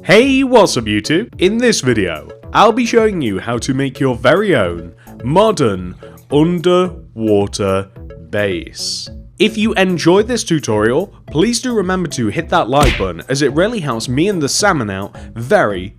Hey, what's up YouTube? In this video, I'll be showing you how to make your very own modern underwater base. If you enjoyed this tutorial, please do remember to hit that like button as it really helps me and the salmon out very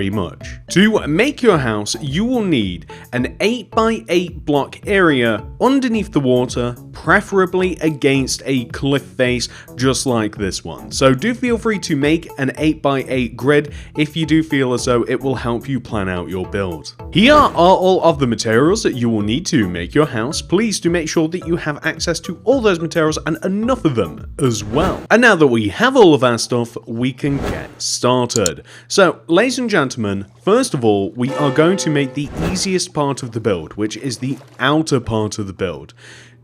much. To make your house, you will need an 8x8 block area underneath the water, preferably against a cliff face just like this one. So do feel free to make an 8x8 grid if you do feel as though it will help you plan out your build. Here are all of the materials that you will need to make your house. Please do make sure that you have access to all those materials and enough of them as well. And now that we have all of our stuff, we can get started. So, ladies and gentlemen, first of all, we are going to make the easiest part of the build, which is the outer part of the build.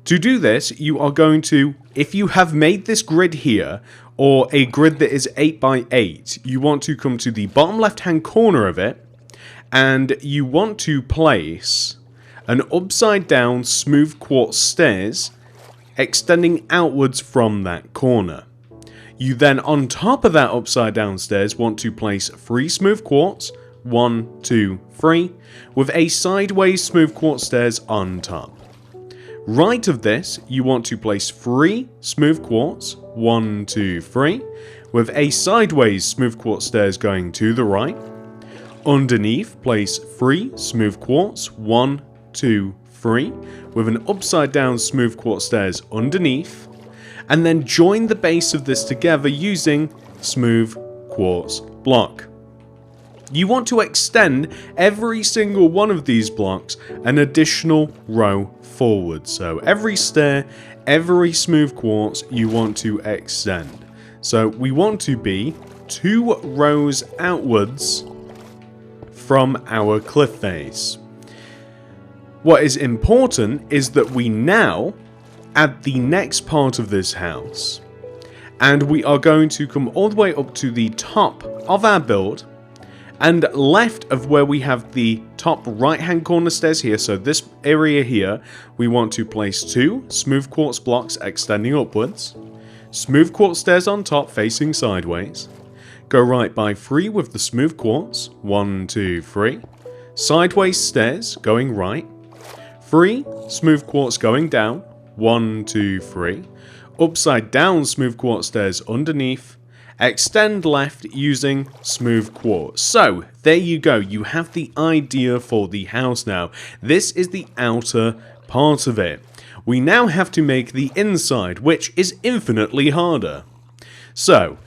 To do this, you are going to, if you have made this grid here, or a grid that is 8x8, you want to come to the bottom left hand corner of it, and you want to place an upside down smooth quartz stairs extending outwards from that corner. You then, on top of that upside down stairs, want to place 3 smooth quartz, 1, 2, 3, with a sideways smooth quartz stairs on top. Right of this, you want to place 3 smooth quartz, 1, 2, 3, with a sideways smooth quartz stairs going to the right. Underneath, place 3 smooth quartz, 1, 2, 3, with an upside down smooth quartz stairs underneath, and then join the base of this together using smooth quartz block. You want to extend every single one of these blocks an additional row forward. So every stair, every smooth quartz you want to extend. So we want to be 2 rows outwards from our cliff face. What is important is that we now add the next part of this house, and we are going to come all the way up to the top of our build, and left of where we have the top right hand corner stairs here, so this area here, we want to place 2 smooth quartz blocks extending upwards, smooth quartz stairs on top facing sideways, go right by 3 with the smooth quartz, 1, 2, 3, sideways stairs going right, 3 smooth quartz going down, 1, 2, 3, upside down smooth quartz stairs underneath, extend left using smooth quartz. So there you go, you have the idea for the house now. This is the outer part of it. We now have to make the inside, which is infinitely harder. So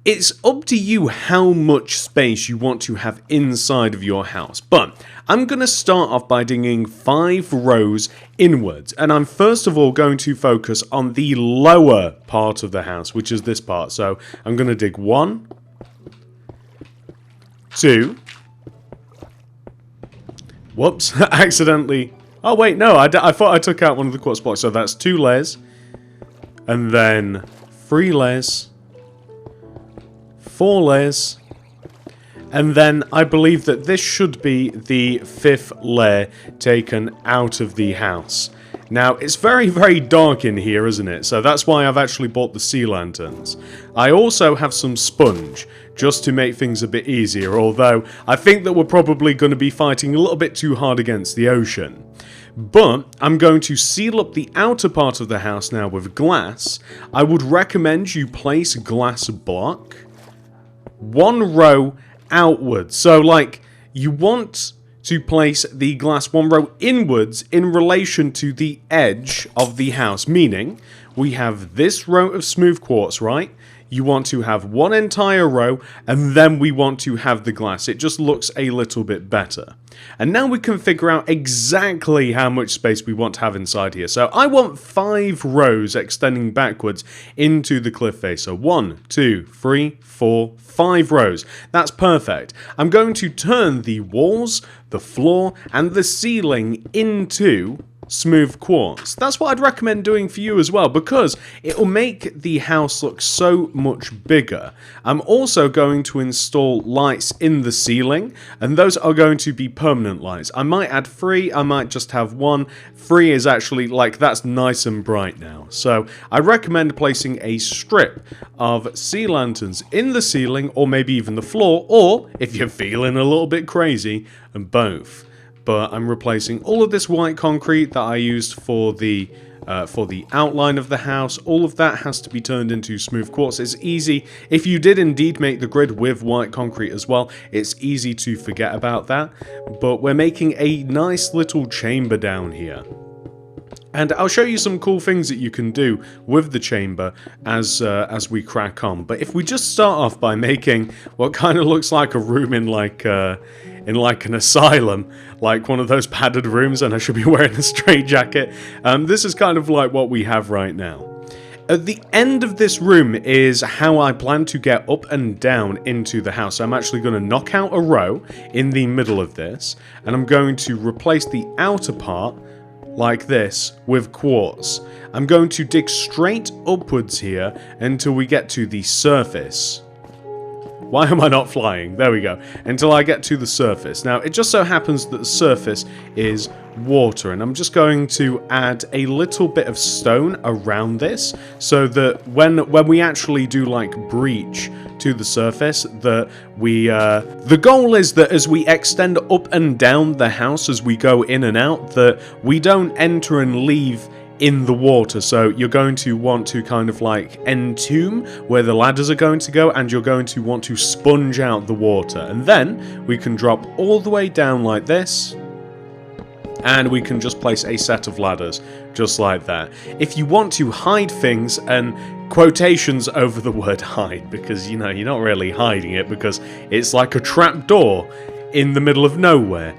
it's up to you how much space you want to have inside of your house, but I'm going to start off by digging 5 rows inwards, and I'm first of all going to focus on the lower part of the house, which is this part. So I'm going to dig 1, 2, whoops, accidentally, oh wait, no, I thought I took out one of the quartz blocks, so that's 2 layers, and then 3 layers, 4 layers, and then I believe that this should be the 5th layer taken out of the house. Now, it's very dark in here, isn't it? So that's why I've actually bought the sea lanterns. I also have some sponge, just to make things a bit easier, although I think that we're probably going to be fighting a little bit too hard against the ocean. But I'm going to seal up the outer part of the house now with glass. I would recommend you place glass block 1 row outwards. So like, you want to place the glass 1 row inwards in relation to the edge of the house, meaning we have this row of smooth quartz, right? You want to have 1 entire row, and then we want to have the glass. It just looks a little bit better. And now we can figure out exactly how much space we want to have inside here. So I want 5 rows extending backwards into the cliff face. So 1, 2, 3, 4, 5 rows. That's perfect. I'm going to turn the walls, the floor, and the ceiling into smooth quartz. That's what I'd recommend doing for you as well, because it will make the house look so much bigger. I'm also going to install lights in the ceiling, and those are going to be permanent lights. I might add 3, I might just have 1. 3 is actually, like, that's nice and bright now. So I recommend placing a strip of sea lanterns in the ceiling, or maybe even the floor, or if you're feeling a little bit crazy, both. But I'm replacing all of this white concrete that I used for the outline of the house. All of that has to be turned into smooth quartz. It's easy, if you did indeed make the grid with white concrete as well, it's easy to forget about that. But we're making a nice little chamber down here. And I'll show you some cool things that you can do with the chamber as we crack on. But if we just start off by making what kind of looks like a room in like an asylum, like one of those padded rooms, and I should be wearing a straitjacket. This is kind of like what we have right now. At the end of this room is how I plan to get up and down into the house. I'm actually going to knock out a row in the middle of this, and I'm going to replace the outer part like this with quartz. I'm going to dig straight upwards here until we get to the surface. Why am I not flying? There we go. Until I get to the surface. Now, it just so happens that the surface is water, and I'm just going to add a little bit of stone around this, so that when we actually do like breach to the surface, that we the goal is that as we extend up and down the house, as we go in and out, that we don't enter and leave in the water. So you're going to want to kind of like entomb where the ladders are going to go, and you're going to want to sponge out the water, and then we can drop all the way down like this, and we can just place a set of ladders just like that. If you want to hide things, and quotations over the word hide, because you know you're not really hiding it, because it's like a trap door in the middle of nowhere.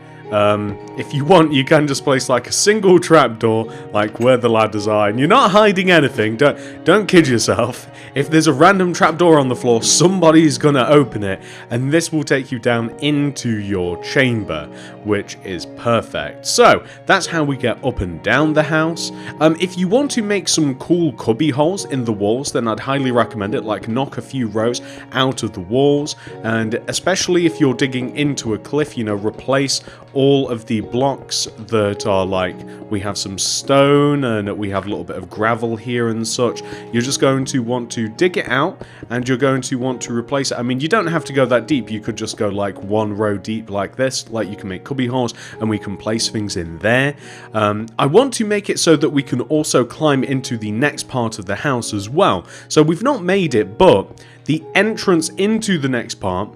If you want, you can just place like a single trapdoor, like where the ladders are, and you're not hiding anything. Don't kid yourself. If there's a random trapdoor on the floor, somebody's gonna open it, and this will take you down into your chamber, which is perfect. So that's how we get up and down the house. If you want to make some cool cubby holes in the walls, then I'd highly recommend it. Like, knock a few rows out of the walls, and especially if you're digging into a cliff, you know, replace all of the blocks that are like, we have some stone and we have a little bit of gravel here and such. You're just going to want to dig it out, and you're going to want to replace it. I mean, you don't have to go that deep. You could just go like 1 row deep like this. Like, you can make cubby holes and we can place things in there. I want to make it so that we can also climb into the next part of the house as well. So we've not made it, but the entrance into the next part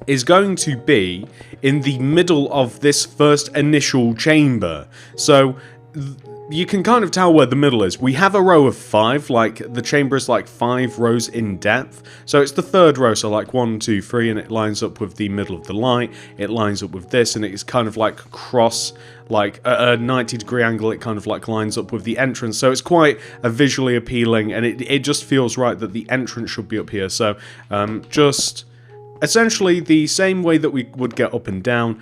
is going to be in the middle of this first initial chamber. So you can kind of tell where the middle is. We have a row of 5, like the chamber is like 5 rows in depth. So it's the 3rd row, so like 1, 2, 3, and it lines up with the middle of the light. It lines up with this, and it's kind of like cross, like a 90-degree angle. It kind of like lines up with the entrance. So it's quite a visually appealing, and it just feels right that the entrance should be up here. So just essentially the same way that we would get up and down,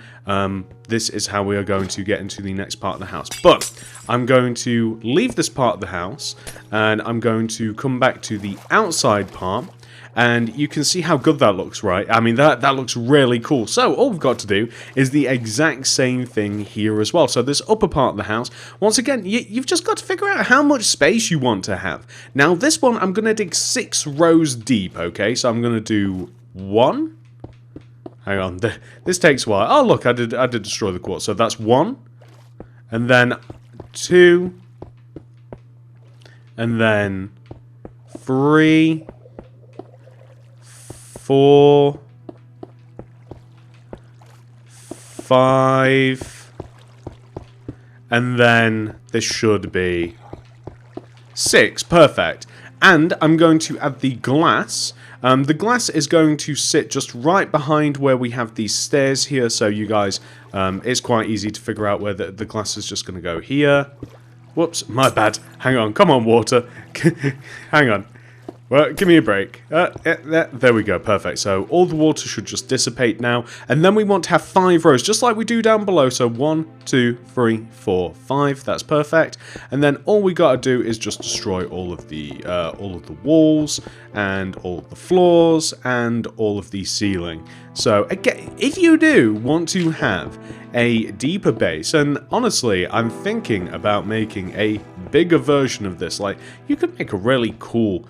this is how we are going to get into the next part of the house. But I'm going to leave this part of the house, and I'm going to come back to the outside part, and you can see how good that looks, right? I mean, that looks really cool. So all we've got to do is the exact same thing here as well. So this upper part of the house, once again, you've just got to figure out how much space you want to have. Now this one, I'm going to dig 6 rows deep, okay? So I'm going to do 1. Hang on, this takes a while. Oh look, I did destroy the quartz. So that's 1, and then 2, and then 3, 4, 5, and then this should be 6. Perfect. And I'm going to add the glass. The glass is going to sit just right behind where we have these stairs here, so you guys, it's quite easy to figure out where the glass is just going to go here. Whoops, my bad. Hang on, come on, water. Hang on. Well, give me a break. There we go, perfect. So all the water should just dissipate now. And then we want to have 5 rows, just like we do down below. So 1, 2, 3, 4, 5. That's perfect. And then all we got to do is just destroy all of the walls and all of the floors and all of the ceiling. So again, if you do want to have a deeper base, and honestly, I'm thinking about making a bigger version of this. Like, you could make a really cool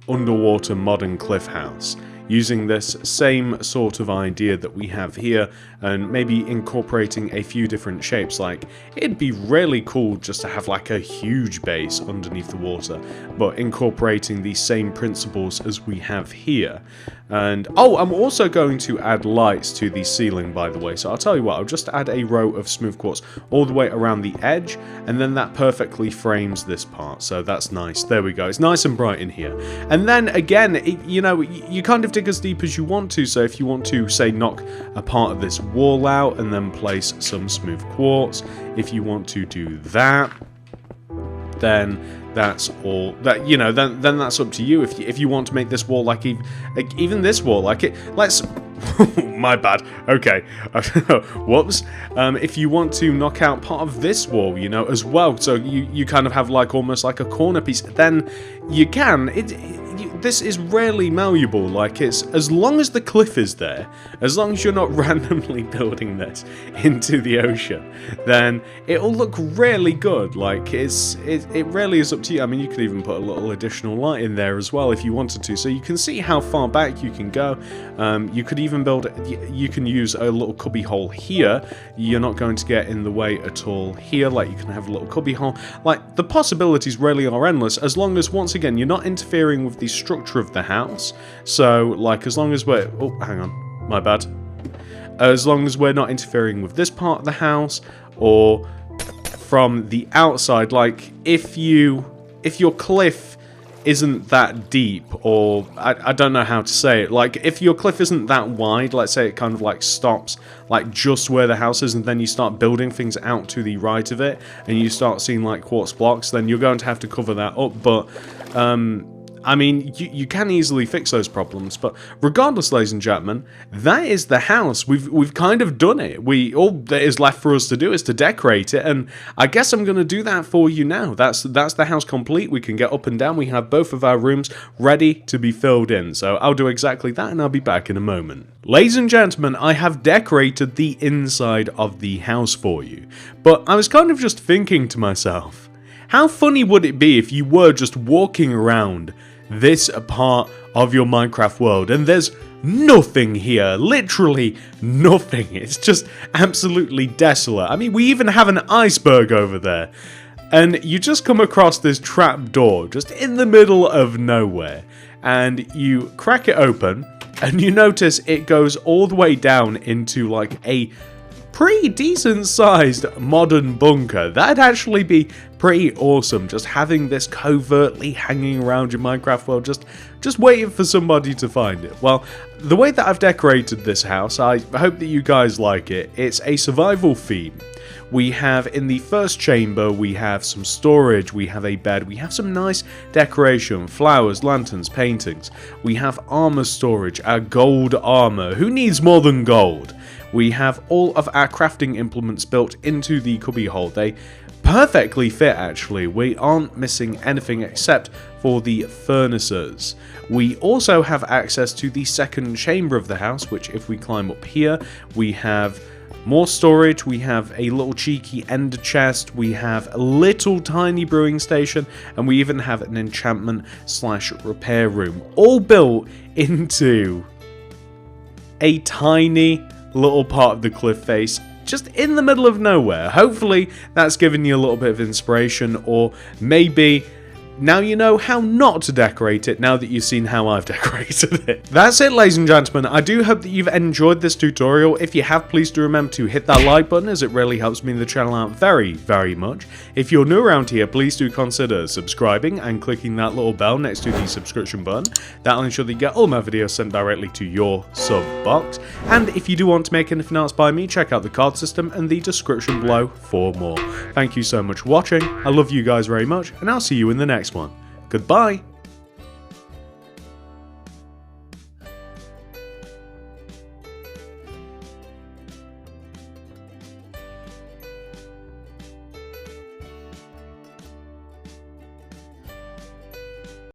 underwater modern cliff house using this same sort of idea that we have here, and maybe incorporating a few different shapes. Like, it'd be really cool just to have like a huge base underneath the water, but incorporating these same principles as we have here. And oh, I'm also going to add lights to the ceiling, by the way. So I'll tell you what, I'll just add a row of smooth quartz all the way around the edge, and then that perfectly frames this part. So that's nice. There we go. It's nice and bright in here. And then again, you know, you kind of dig as deep as you want to. So if you want to, say, knock a part of this wall out and then place some smooth quartz, if you want to do that, then that's all that, you know, then that's up to you. If you want to make this wall like even this wall, like it, let's my bad, okay. Whoops. If you want to knock out part of this wall, you know, as well, so you kind of have like almost like a corner piece, then you can. This is rarely malleable. Like, it's as long as the cliff is there, as long as you're not randomly building this into the ocean, then it'll look really good. Like, it really is up to you. I mean, you could even put a little additional light in there as well if you wanted to, so you can see how far back you can go. You could even you can use a little cubby hole here. You're not going to get in the way at all here. Like, you can have a little cubby hole. Like, the possibilities really are endless, as long as, once again, you're not interfering with the structure of the house. So, like, as long as we're... Oh, hang on. My bad. As long as we're not interfering with this part of the house, or from the outside, like, if your cliff isn't that deep, or I don't know how to say it, like, if your cliff isn't that wide, let's say it kind of like stops like just where the house is, and then you start building things out to the right of it, and you start seeing like quartz blocks, then you're going to have to cover that up. But I mean, you can easily fix those problems. But regardless, ladies and gentlemen, that is the house. We've kind of done it. All that is left for us to do is to decorate it, and I guess I'm going to do that for you now. That's the house complete. We can get up and down. We have both of our rooms ready to be filled in. So I'll do exactly that, and I'll be back in a moment. Ladies and gentlemen, I have decorated the inside of the house for you. But I was kind of just thinking to myself, how funny would it be if you were just walking around this part of your Minecraft world and there's nothing here, literally nothing. It's just absolutely desolate. I mean, we even have an iceberg over there, and you just come across this trap door just in the middle of nowhere, and you crack it open and you notice it goes all the way down into like a pretty decent sized modern bunker. That'd actually be pretty awesome, just having this covertly hanging around your Minecraft world, just waiting for somebody to find it. Well, the way that I've decorated this house, I hope that you guys like it. It's a survival theme. We have, in the first chamber, we have some storage, we have a bed, we have some nice decoration, flowers, lanterns, paintings. We have armor storage, our gold armor. Who needs more than gold? We have all of our crafting implements built into the cubby hole. They perfectly fit, actually. We aren't missing anything except for the furnaces. We also have access to the second chamber of the house, which, if we climb up here, we have more storage, we have a little cheeky ender chest, we have a little tiny brewing station, and we even have an enchantment / repair room, all built into a tiny little part of the cliff face, just in the middle of nowhere. Hopefully that's given you a little bit of inspiration, or maybe now you know how not to decorate it now that you've seen how I've decorated it. That's it, ladies and gentlemen. I do hope that you've enjoyed this tutorial. If you have, please do remember to hit that like button, as it really helps me and the channel out very, very much. If you're new around here, please do consider subscribing and clicking that little bell next to the subscription button. That'll ensure that you get all my videos sent directly to your sub box. And if you do want to make anything else by me, check out the card system and the description below for more. Thank you so much for watching. I love you guys very much, and I'll see you in the next one. Goodbye.